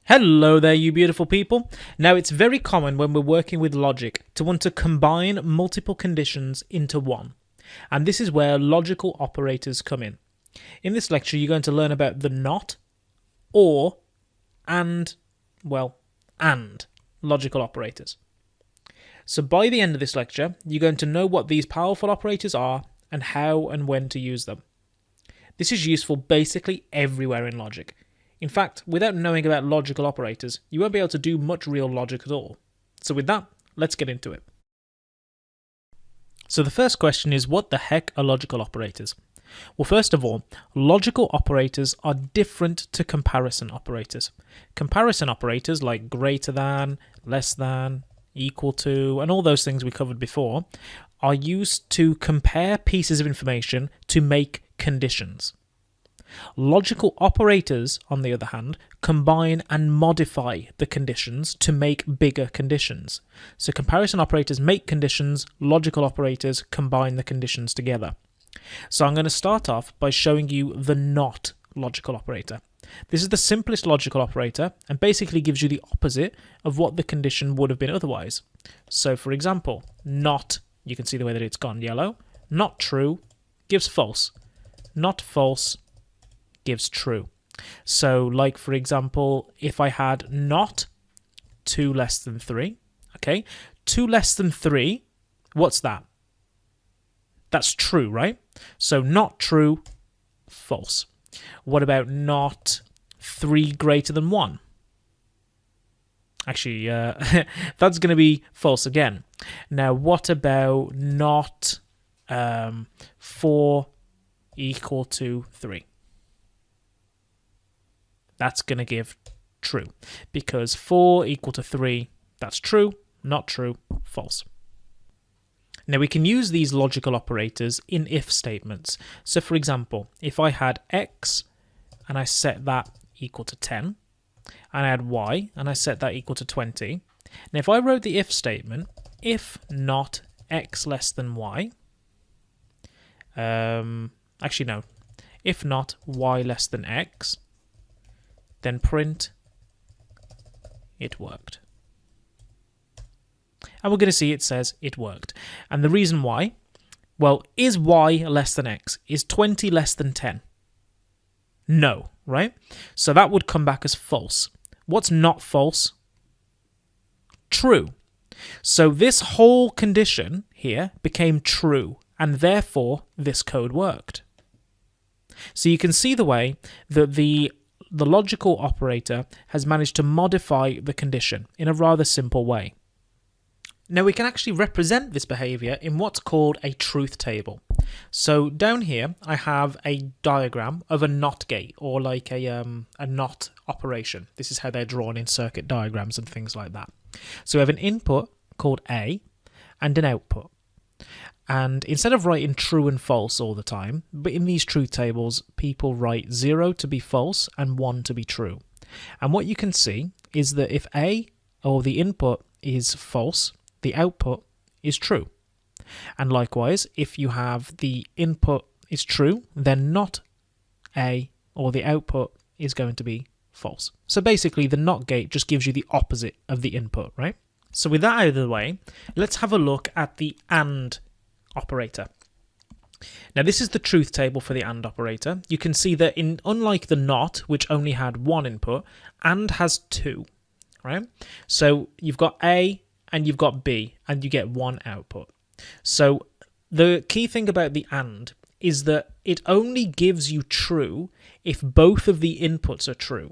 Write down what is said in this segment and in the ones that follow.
Hello there, you beautiful people. Now, it's very common when we're working with logic to want to combine multiple conditions into one. And this is where logical operators come in. In this lecture, you're going to learn about the not, or, and logical operators. So by the end of this lecture, you're going to know what these powerful operators are and how and when to use them. This is useful basically everywhere in logic. In fact, without knowing about logical operators, you won't be able to do much real logic at all. So with that, let's get into it. So the first question is, what the heck are logical operators? Well, first of all, logical operators are different to comparison operators. Comparison operators like greater than, less than, equal to, and all those things we covered before, are used to compare pieces of information to make conditions. Logical operators, on the other hand, combine and modify the conditions to make bigger conditions. So comparison operators make conditions, logical operators combine the conditions together. So I'm going to start off by showing you the not logical operator. This is the simplest logical operator and basically gives you the opposite of what the condition would have been otherwise. So for example, not, you can see the way that it's gone yellow, not true gives false, not false gives true. So like for example, if I had not 2 less than 3, okay, 2 less than 3, what's that? That's true, right? So not true, false. What about not 3 greater than 1? Actually, that's going to be false again. Now, what about not 4 equal to 3? That's going to give true, because 4 equal to 3, that's true, not true, false. Now we can use these logical operators in if statements. So for example, if I had x and I set that equal to 10, and I had y and I set that equal to 20, now if I wrote the if statement, if not x less than y, actually no, if not y less than x, then print it worked. And we're going to see it says it worked. And the reason why, well, is y less than x? Is 20 less than 10? No, right? So that would come back as false. What's not false? True. So this whole condition here became true, and therefore this code worked. So you can see the way that the logical operator has managed to modify the condition in a rather simple way. Now we can actually represent this behavior in what's called a truth table. So down here I have a diagram of a NOT gate, or like a NOT operation. This is how they're drawn in circuit diagrams and things like that. So we have an input called A and an output. And instead of writing true and false all the time, but in these truth tables, people write 0 to be false and 1 to be true. And what you can see is that if A, or the input, is false, the output is true. And likewise, if you have the input is true, then not A, or the output, is going to be false. So basically, the NOT gate just gives you the opposite of the input, right? So with that out of the way, let's have a look at the AND operator. Now this is the truth table for the AND operator. You can see that unlike the NOT, which only had 1 input, AND has 2, right? So you've got A and you've got B, and you get 1 output. So the key thing about the AND is that it only gives you true if both of the inputs are true.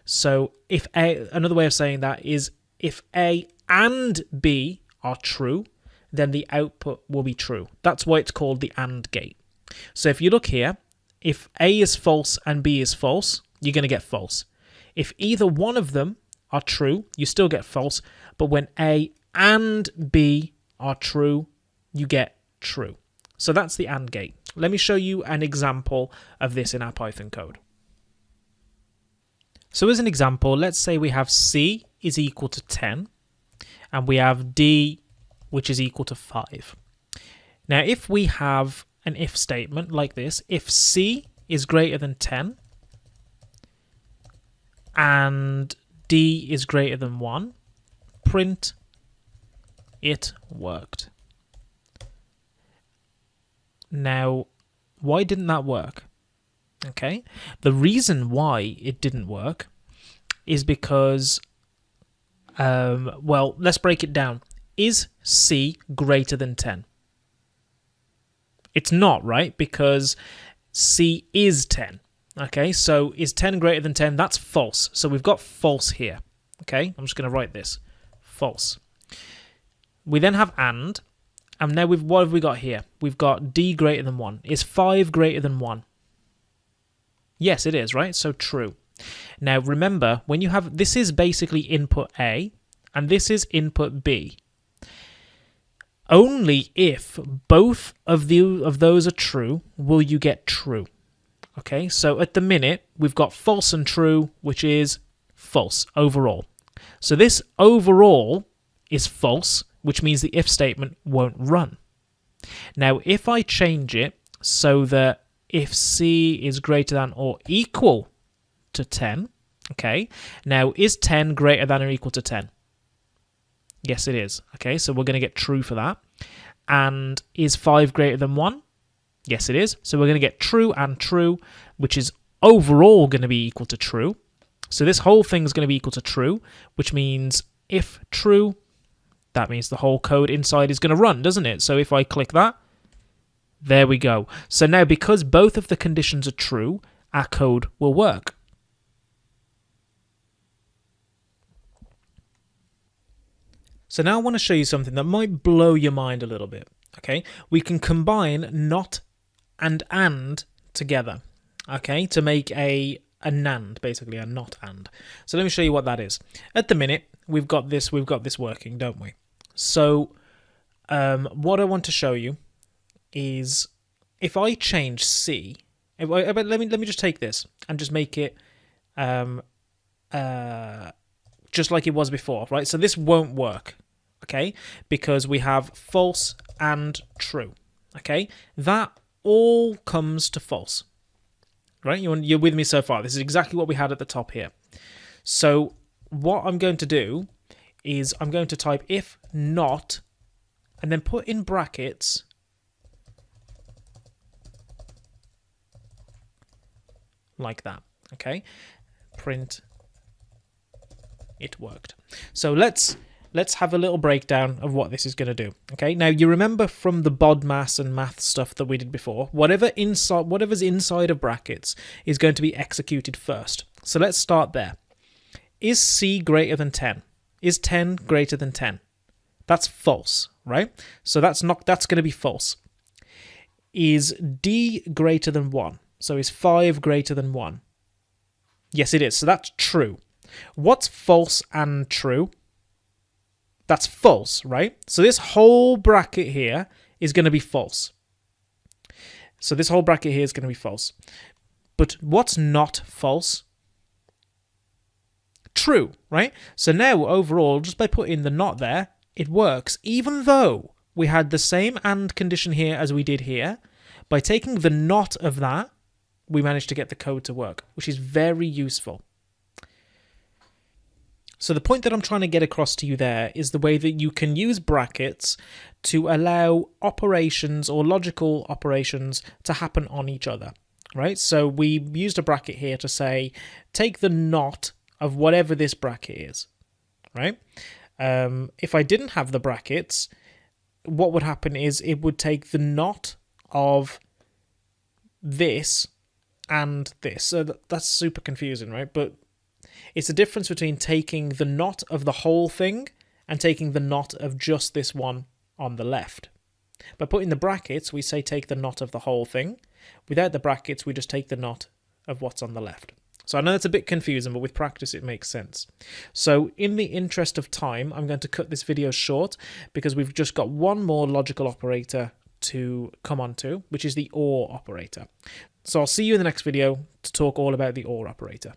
So if A, another way of saying that is if A and B are true, then the output will be true. That's why it's called the AND gate. So if you look here, if A is false and B is false, you're going to get false. If either one of them are true, you still get false, but when A and B are true, you get true. So that's the AND gate. Let me show you an example of this in our Python code. So as an example, let's say we have C is equal to 10, and we have D which is equal to 5. Now, if we have an if statement like this, if C is greater than 10 and D is greater than 1, print it worked. Now, why didn't that work? Okay, the reason why it didn't work is because, well, let's break it down. Is C greater than 10? It's not, right? Because C is 10. Okay, so is 10 greater than 10? That's false. So we've got false here. Okay, I'm just going to write this. False. We then have and now what have we got here? We've got D greater than 1. Is 5 greater than 1? Yes, it is, right? So true. Now remember, when you have, this is basically input A, and this is input B. Only if both of those are true will you get true. Okay, so at the minute, we've got false and true, which is false overall. So this overall is false, which means the if statement won't run. Now, if I change it so that if C is greater than or equal to 10, okay, now is 10 greater than or equal to 10? Yes, it is. Okay, so we're going to get true for that. And is 5 greater than 1? Yes, it is. So we're going to get true and true, which is overall going to be equal to true. So this whole thing is going to be equal to true, which means if true, that means the whole code inside is going to run, doesn't it? So if I click that, there we go. So now because both of the conditions are true, our code will work. So now I want to show you something that might blow your mind a little bit. Okay, we can combine not and together. Okay, to make a NAND, basically a not and. So let me show you what that is. At the minute, we've got this working, don't we? So what I want to show you is if I change C. Let me just take this and just make it just like it was before, right? So this won't work. Okay, because we have false and true. Okay, that all comes to false. Right, you're with me so far. This is exactly what we had at the top here. So what I'm going to do is I'm going to type if not, and then put in brackets like that. Okay, print it worked. So let's have a little breakdown of what this is going to do. Okay, now you remember from the BODMAS and math stuff that we did before, whatever's inside of brackets is going to be executed first. So let's start there. Is C greater than 10? Is 10 greater than 10? That's false, right? So that's going to be false. Is D greater than 1? So is 5 greater than 1? Yes, it is. So that's true. What's false and true? That's false, right? So this whole bracket here is going to be false. So this whole bracket here is going to be false. But what's not false? True, right? So now overall, just by putting the not there, it works. Even though we had the same and condition here as we did here, by taking the not of that, we managed to get the code to work, which is very useful. So the point that I'm trying to get across to you there is the way that you can use brackets to allow operations or logical operations to happen on each other, right? So we used a bracket here to say, take the not of whatever this bracket is, right? If I didn't have the brackets, what would happen is it would take the not of this and this. So that's super confusing, right? But it's the difference between taking the not of the whole thing and taking the not of just this one on the left. By putting the brackets, we say take the not of the whole thing. Without the brackets, we just take the not of what's on the left. So I know that's a bit confusing, but with practice, it makes sense. So in the interest of time, I'm going to cut this video short because we've just got one more logical operator to come on to, which is the OR operator. So I'll see you in the next video to talk all about the OR operator.